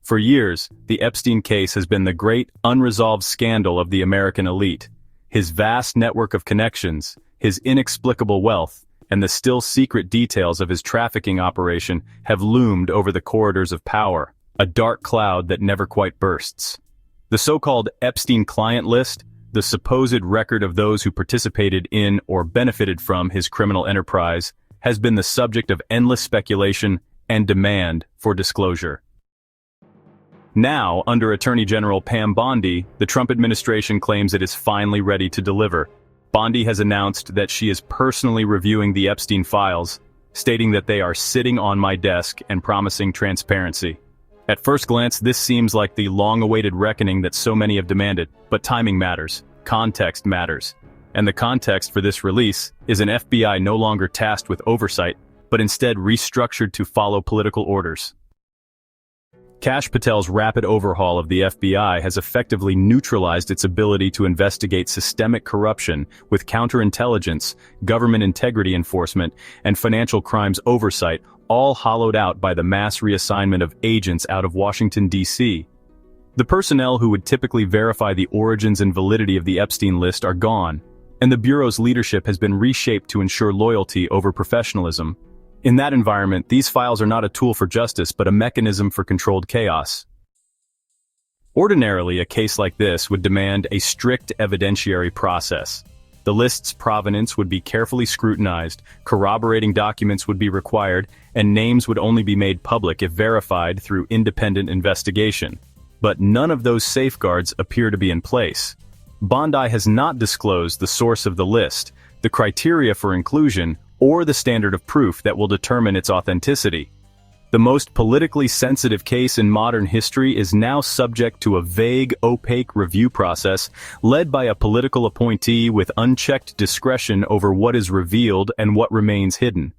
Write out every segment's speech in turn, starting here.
For years, the Epstein case has been the great unresolved scandal of the American elite. His vast network of connections, his inexplicable wealth, and the still secret details of his trafficking operation have loomed over the corridors of power, a dark cloud that never quite bursts. The so-called Epstein client list, the supposed record of those who participated in or benefited from his criminal enterprise, has been the subject of endless speculation and demand for disclosure. Now, under Attorney General Pam Bondi, the Trump administration claims it is finally ready to deliver. Bondi has announced that she is personally reviewing the Epstein files, stating that they are sitting on my desk and promising transparency. At first glance, this seems like the long-awaited reckoning that so many have demanded, but timing matters, context matters. And the context for this release is an FBI no longer tasked with oversight, but instead restructured to follow political orders. Kash Patel's rapid overhaul of the FBI has effectively neutralized its ability to investigate systemic corruption with counterintelligence, government integrity enforcement, and financial crimes oversight, all hollowed out by the mass reassignment of agents out of Washington, D.C. The personnel who would typically verify the origins and validity of the Epstein list are gone, and the Bureau's leadership has been reshaped to ensure loyalty over professionalism. In that environment, these files are not a tool for justice but a mechanism for controlled chaos. Ordinarily, a case like this would demand a strict evidentiary process. The list's provenance would be carefully scrutinized, corroborating documents would be required, and names would only be made public if verified through independent investigation. But none of those safeguards appear to be in place. Bondi has not disclosed the source of the list, the criteria for inclusion, or the standard of proof that will determine its authenticity. The most politically sensitive case in modern history is now subject to a vague, opaque review process led by a political appointee with unchecked discretion over what is revealed and what remains hidden.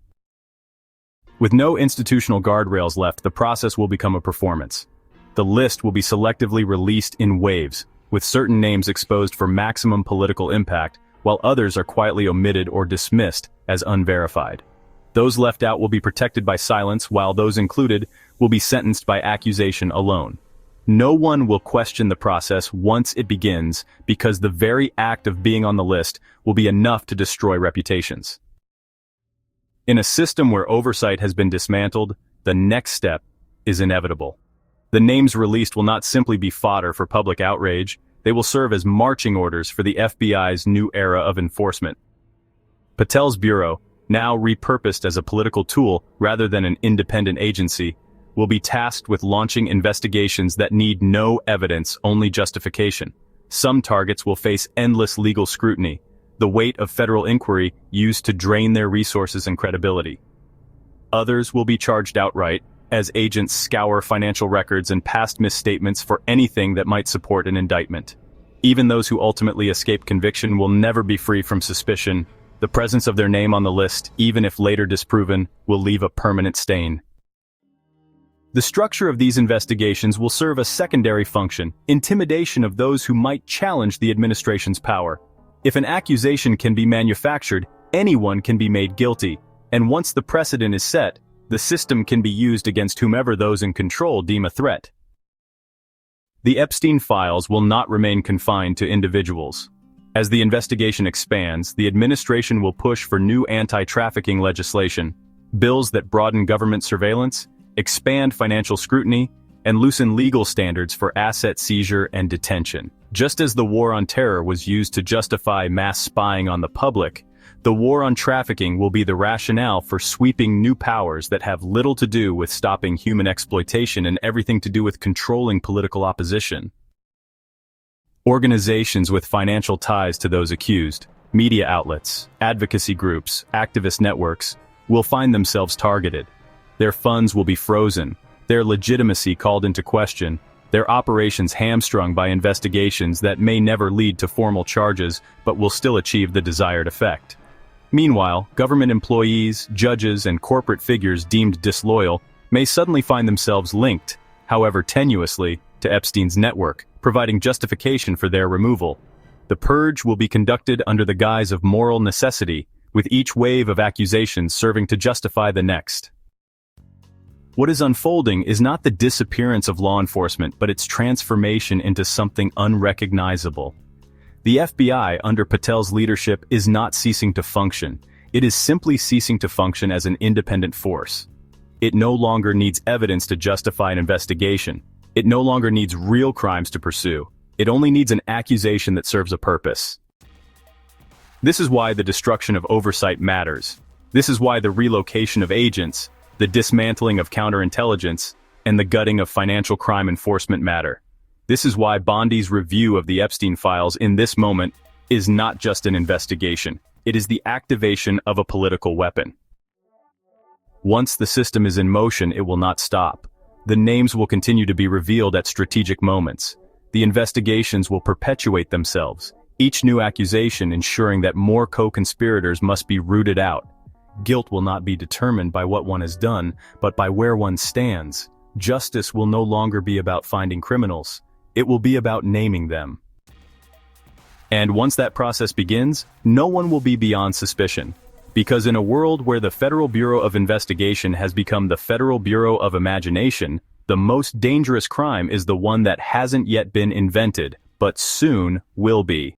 With no institutional guardrails left, the process will become a performance. The list will be selectively released in waves, with certain names exposed for maximum political impact, while others are quietly omitted or dismissed as unverified. Those left out will be protected by silence, while those included will be sentenced by accusation alone. No one will question the process once it begins, because the very act of being on the list will be enough to destroy reputations. In a system where oversight has been dismantled, the next step is inevitable. The names released will not simply be fodder for public outrage, they will serve as marching orders for the FBI's new era of enforcement. Patel's bureau, now repurposed as a political tool rather than an independent agency, will be tasked with launching investigations that need no evidence, only justification. Some targets will face endless legal scrutiny, the weight of federal inquiry used to drain their resources and credibility. Others will be charged outright, as agents scour financial records and past misstatements for anything that might support an indictment. Even those who ultimately escape conviction will never be free from suspicion. The presence of their name on the list, even if later disproven, will leave a permanent stain. The structure of these investigations will serve a secondary function: intimidation of those who might challenge the administration's power. If an accusation can be manufactured, anyone can be made guilty, and once the precedent is set, the system can be used against whomever those in control deem a threat. The Epstein files will not remain confined to individuals. As the investigation expands, the administration will push for new anti-trafficking legislation, bills that broaden government surveillance, expand financial scrutiny, and loosen legal standards for asset seizure and detention. Just as the war on terror was used to justify mass spying on the public, the war on trafficking will be the rationale for sweeping new powers that have little to do with stopping human exploitation and everything to do with controlling political opposition. Organizations with financial ties to those accused, media outlets, advocacy groups, activist networks, will find themselves targeted. Their funds will be frozen, their legitimacy called into question, their operations hamstrung by investigations that may never lead to formal charges but will still achieve the desired effect. Meanwhile, government employees, judges, and corporate figures deemed disloyal may suddenly find themselves linked, however tenuously, to Epstein's network, providing justification for their removal. The purge will be conducted under the guise of moral necessity, with each wave of accusations serving to justify the next. What is unfolding is not the disappearance of law enforcement, but its transformation into something unrecognizable. The FBI, under Patel's leadership, is not ceasing to function. It is simply ceasing to function as an independent force. It no longer needs evidence to justify an investigation. It no longer needs real crimes to pursue. It only needs an accusation that serves a purpose. This is why the destruction of oversight matters. This is why the relocation of agents, the dismantling of counterintelligence, and the gutting of financial crime enforcement matter. This is why Bondi's review of the Epstein files in this moment is not just an investigation. It is the activation of a political weapon. Once the system is in motion, it will not stop. The names will continue to be revealed at strategic moments. The investigations will perpetuate themselves, each new accusation ensuring that more co-conspirators must be rooted out. Guilt will not be determined by what one has done, but by where one stands. Justice will no longer be about finding criminals. It will be about naming them. And once that process begins, no one will be beyond suspicion. Because in a world where the Federal Bureau of Investigation has become the Federal Bureau of Imagination, the most dangerous crime is the one that hasn't yet been invented, but soon will be.